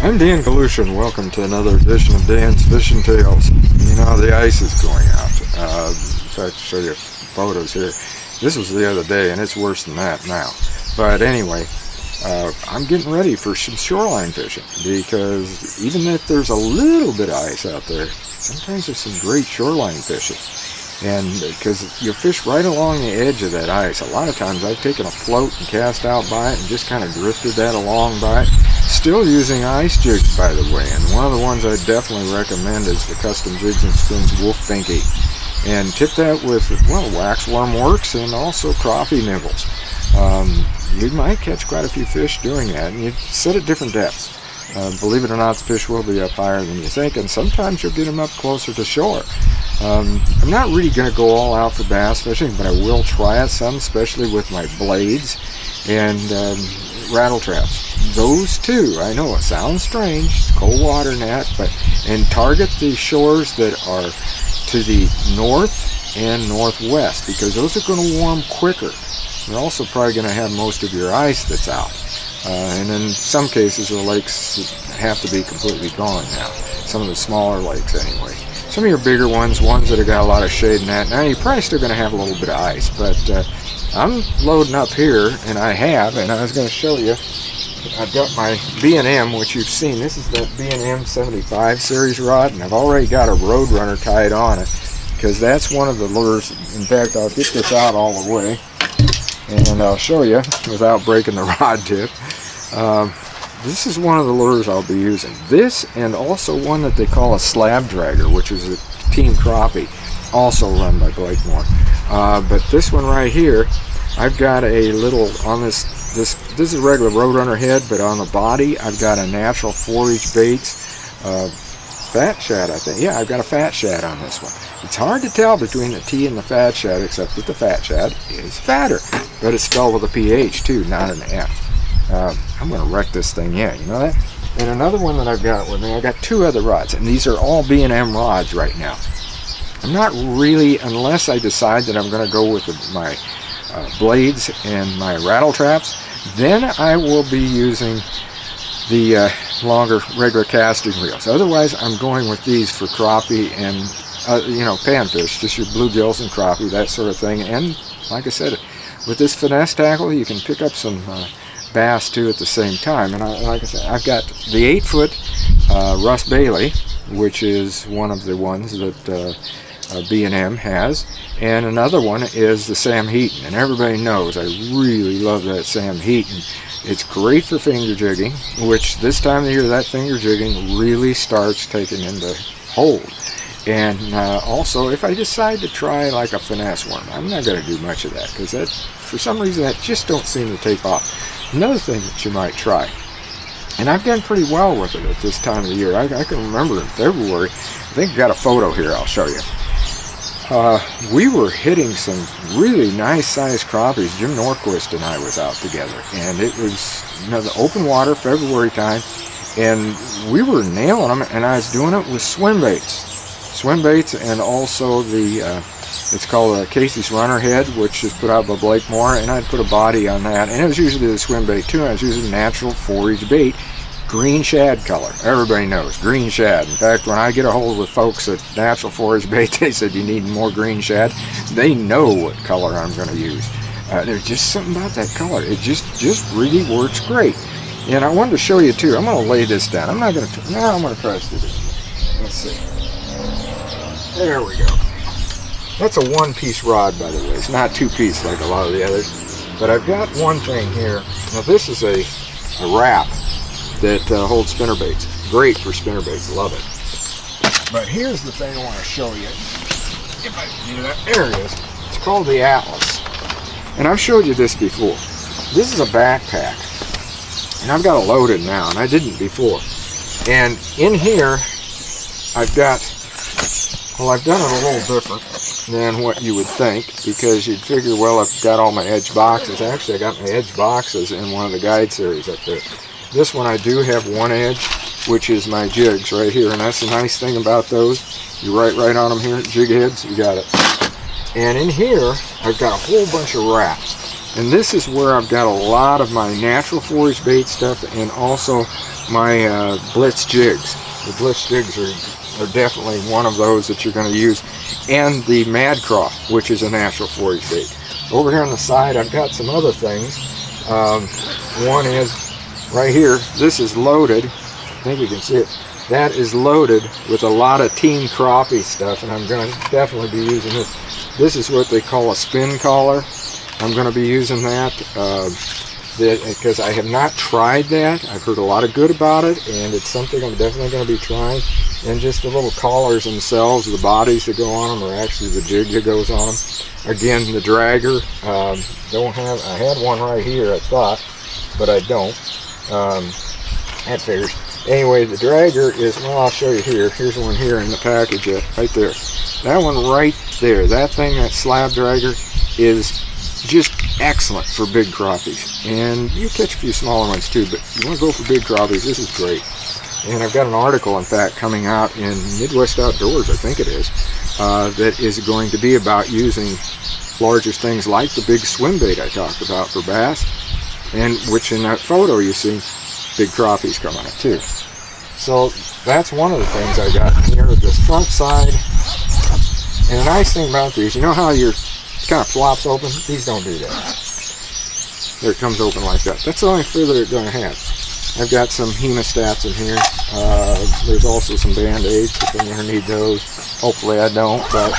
I'm Dan Galusha, and welcome to another edition of Dan's Fishing Tales. You know, the ice is going out. In fact, I'll show you photos here. This was the other day, and it's worse than that now. But anyway, I'm getting ready for some shoreline fishing, because even if there's a little bit of ice out there, sometimes there's some great shoreline fishing. And because you fish right along the edge of that ice. A lot of times I've taken a float and cast out by it and just kind of drifted that along by it. Still using ice jigs, by the way, and one of the ones I definitely recommend is the Custom Jigs and Spoons Wolf Finky. And tip that with, well, waxworm works and also crappie nibbles. You might catch quite a few fish doing that, and you set at different depths. Believe it or not, the fish will be up higher than you think, and sometimes you'll get them up closer to shore. I'm not really going to go all out for bass fishing, but I will try it some, especially with my blades and rattle traps. Those two, I know it sounds strange, cold water net, and target the shores that are to the north and northwest, because those are going to warm quicker. You're also probably going to have most of your ice that's out. And in some cases, the lakes have to be completely gone now. Some of the smaller lakes, anyway. Some of your bigger ones that have got a lot of shade in that, now you're probably still going to have a little bit of ice. But I'm loading up here, and I was going to show you. I've got my B&M, which you've seen. This is the B&M 75 series rod, and I've already got a Roadrunner tied on it, because that's one of the lures. In fact, I'll get this out all the way, and I'll show you without breaking the rod tip. This is one of the lures I'll be using. This, and also one that they call a slab dragger, which is a Team Crappie, also run by Blakemore. But this one right here, I've got a little, on this is a regular Roadrunner head, but on the body I've got a natural 4-inch baits, fat shad, I think. Yeah, I've got a fat shad on this one. It's hard to tell between the T and the fat shad, except that the fat shad is fatter, but it's spelled with a PH too, not an F. I'm going to wreck this thing, yeah, you know that? And another one that I've got with me, I've got two other rods, and these are all B&M rods right now. I'm not really, unless I decide that I'm going to go with my blades and my rattle traps, then I will be using the longer regular casting reels. Otherwise, I'm going with these for crappie and you know, panfish, just your bluegills and crappie, that sort of thing. And like I said, with this finesse tackle, you can pick up some bass too at the same time. And like I said, I've got the 8-foot Russ Bailey, which is one of the ones that B&M has, and another one is the Sam Heaton, and everybody knows I really love that Sam Heaton. It's great for finger jigging, which this time of year that finger jigging really starts taking into hold. And also, if I decide to try like a finesse worm, I'm not going to do much of that, because that, for some reason, that just don't seem to take off. Another thing that you might try, and I've done pretty well with it at this time of the year. I can remember in February, I think I got a photo here, I'll show you. We were hitting some really nice sized crappies. Jim Norquist and I was out together, and it was, you know, the open water, February time, and we were nailing them, and I was doing it with swim baits, and also the it's called Casey's Runner Head, which is put out by Blakemore, and I'd put a body on that, and it was usually the swim bait too. I was using natural 4-inch bait, green shad color. Everybody knows green shad. In fact, when I get a hold with folks at Natural 4-inch Bait, they said you need more green shad. They know what color I'm going to use. There's just something about that color. It just really works great. And I wanted to show you too. I'm going to lay this down. I'm not going to. No, I'm going to try to do this. Let's see. There we go. That's a 1-piece rod, by the way. It's not 2-piece like a lot of the others. But I've got one thing here. Now this is a wrap that holds spinnerbaits. Great for spinnerbaits, love it. But here's the thing I want to show you. If I can do that, there it is. It's called the Atlas. And I've showed you this before. This is a backpack. And I've got it loaded now, and I didn't before. And in here, I've got, well, I've done it a little different than what you would think, because you'd figure, well, I've got all my edge boxes. Actually, I got my edge boxes in one of the guide series up there. This one I do have one edge, which is my jigs right here, and that's the nice thing about those. You write right on them here, jig heads, you got it. And in here, I've got a whole bunch of wraps. And this is where I've got a lot of my natural forage bait stuff, and also my blitz jigs. The blitz jigs are definitely one of those that you're going to use, and the mad craw, which is a natural forage bait. Over here on the side, I've got some other things. One is right here. This is loaded. I think you can see it. That is loaded with a lot of team crappie stuff, and I'm going to definitely be using this. This is what they call a spin collar. I'm going to be using that because I have not tried that. I've heard a lot of good about it, and it's something I'm definitely going to be trying. And just the little collars themselves, the bodies that go on them, are actually the jig that goes on them. Again, the dragger, I had one right here, I thought, but I don't. That figures. Anyway, the dragger is, well, I'll show you here. Here's one here in the package, right there. That one right there, that thing, that slab dragger, is just excellent for big crappies. And you catch a few smaller ones too, but you want to go for big crappies, this is great. And I've got an article, in fact, coming out in Midwest Outdoors, I think it is, that is going to be about using larger things like the big swim bait I talked about for bass, and which in that photo you see big crappies come on it too. So that's one of the things I got here, this front side. And the nice thing about these, you know how your kind of flops open? These don't do that. There, it comes open like that. That's the only further they're going to have. I've got some hemostats in here. There's also some band-aids if I ever need those. Hopefully I don't, but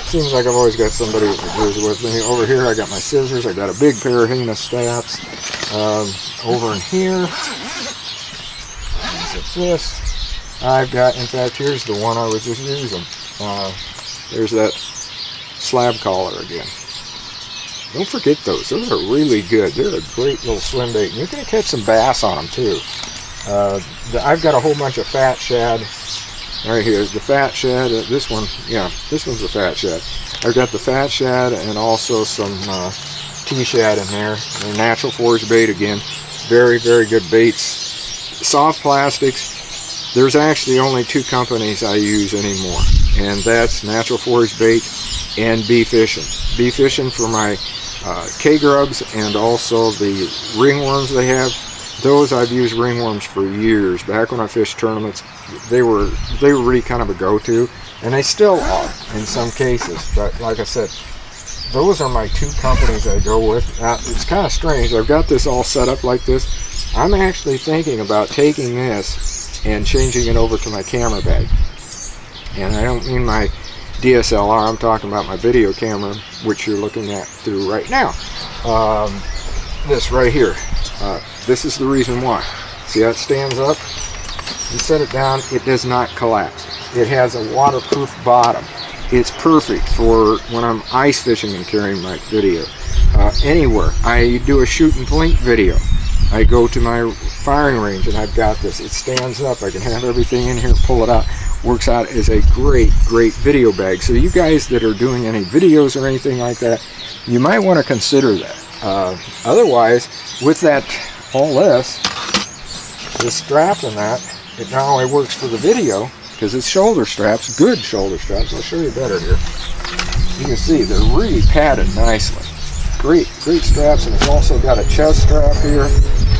seems like I've always got somebody that goes with me. Over here I got my scissors. I got a big pair of hemostats. Over in here, this. I've got, in fact, here's the one I was just using. There's that slab collar again. Don't forget those. Those are really good. They're a great little swim bait. And you're going to catch some bass on them too. I've got a whole bunch of fat shad right here. The fat shad, this one, yeah, this one's a fat shad. I've got the fat shad and also some T-shad in there. They're natural forage bait again. Very, very good baits. Soft plastics. There's actually only two companies I use anymore, and that's Natural Forage Bait and Bee Fishing. Bee Fishing for my K-grubs and also the ringworms they have. Those I've used ringworms for years. Back when I fished tournaments, they were really kind of a go-to, and they still are in some cases. But like I said, those are my two companies I go with. Now, it's kind of strange. I've got this all set up like this. I'm actually thinking about taking this and changing it over to my camera bag. And I don't mean my DSLR, I'm talking about my video camera, which you're looking at through right now. This right here. This is the reason why. See how it stands up? You set it down, it does not collapse. It has a waterproof bottom. It's perfect for when I'm ice fishing and carrying my video. Anywhere. I do a shoot and point video. I go to my firing range and I've got this. It stands up. I can have everything in here, pull it out. Works out as a great, great video bag. So you guys that are doing any videos or anything like that, you might want to consider that. Otherwise, with that, all this strap in that, it not only works for the video, because it's shoulder straps, good shoulder straps. I'll show you better here. You can see they're really padded nicely. Great, great straps, and it's also got a chest strap here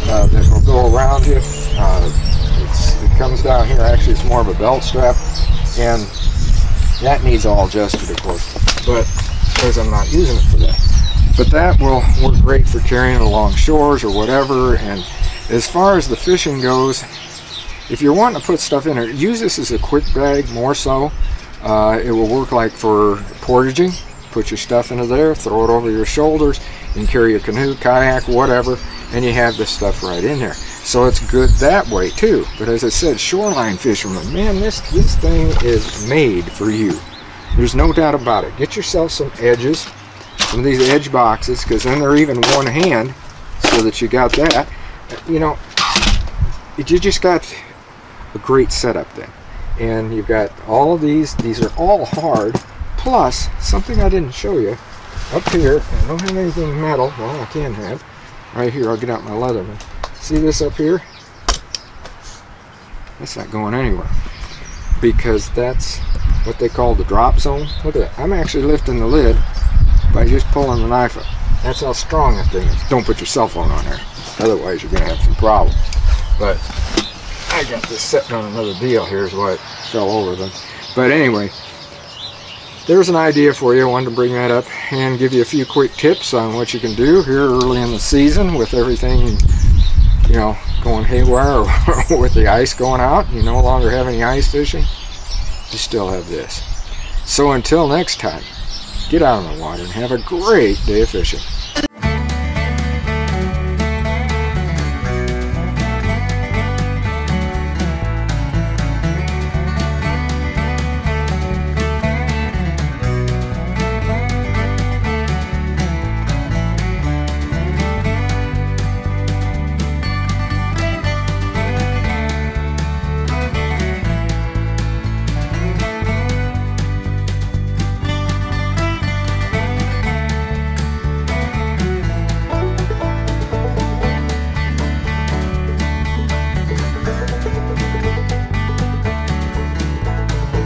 that will go around you. It comes down here. Actually, it's more of a belt strap, and that needs all adjusted, of course, but because I'm not using it for that. But that will work great for carrying it along shores or whatever. And as far as the fishing goes, if you're wanting to put stuff in it, use this as a quick bag more so. It will work like for portaging. Put your stuff into there, throw it over your shoulders, you can carry a canoe, kayak, whatever, and you have this stuff right in there. So it's good that way too. But as I said, shoreline fishermen, man, this thing is made for you. There's no doubt about it. Get yourself some edges, some of these edge boxes, because then they're even one hand, so that you got that. You know, you just got a great setup then. And you've got all of these are all hard. Plus, something I didn't show you, up here, I don't have anything metal, well I can have, right here, I'll get out my Leatherman. See this up here? That's not going anywhere, because that's what they call the drop zone. Look at that, I'm actually lifting the lid by just pulling the knife up. That's how strong that thing is. Don't put your cell phone on there. Otherwise you're going to have some problems. But I got this sitting on another deal here is why it fell over them. But anyway, there's an idea for you. I wanted to bring that up and give you a few quick tips on what you can do here early in the season with everything, you know, going haywire or with the ice going out. You no longer have any ice fishing. You still have this. So until next time, get out on the water and have a great day of fishing.